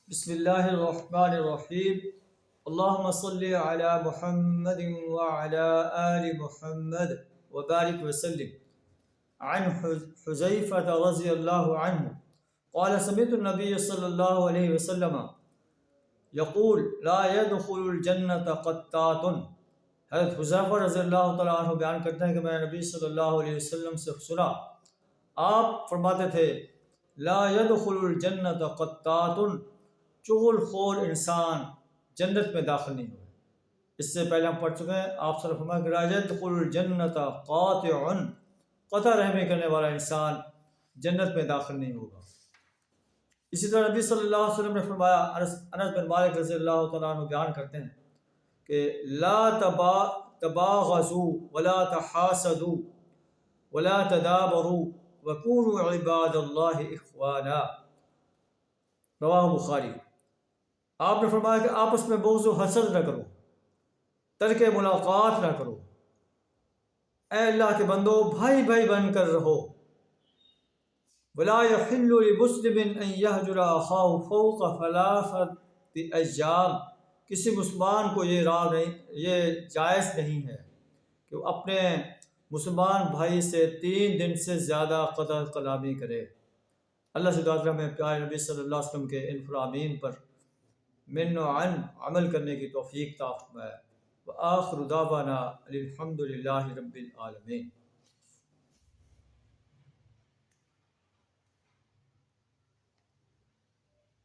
بسم اللہ الرحمن الرحیم اللہم صلی علی محمد وعلی آل محمد وبارک وسلم عن حذیفہ رضی اللہ عنہ قال سمعت النبی صلی اللہ علیہ وسلم یقول لا يدخل الجنة قطات۔ حضرت حذیفہ رضی اللہ تعالیٰ عنہ بیان کرتے ہیں کہ میں نے نبی صلی اللہ علیہ وسلم سے سنا، آپ فرماتے تھے لا يدخل الجنة قطات، چغل خور انسان جنت میں داخل نہیں ہوگا۔ اس سے پہلے ہم پڑھ چکے ہیں، آپ صلی اللہ علیہ وسلم کہ لا يدخل الجنة قاطع، قطع رحمی کرنے والا انسان جنت میں داخل نہیں ہوگا۔ اسی طرح نبی صلی اللہ علیہ وسلم نے فرمایا، انس بن مالک رضی اللہ تعالیٰ عنہ بیان کرتے ہیں کہ لا تباغضوا ولا تحاسدوا ولا تدابروا وكونوا عباد اللہ اخوانا، رواہ بخاری۔ آپ نے فرمایا کہ آپس میں بغض و حسد نہ کرو، ترک ملاقات نہ کرو، اے اللہ کے بندو بھائی بھائی بن کر رہو۔ ولا يحل لمسلم ان يهجر اخاه فوق ثلاثه ایام، کسی مسلمان کو یہ جائز نہیں ہے کہ وہ اپنے مسلمان بھائی سے 3 دن سے زیادہ قطع کلامی کرے۔ اللہ سے دعا کریں ہمیں پیارے نبی صلی اللہ علیہ وسلم کے ان فرامین پر من و عن عمل کرنے کی توفیق عطا فرمائے۔ وآخر دعوانا الحمد للہ رب العالمین۔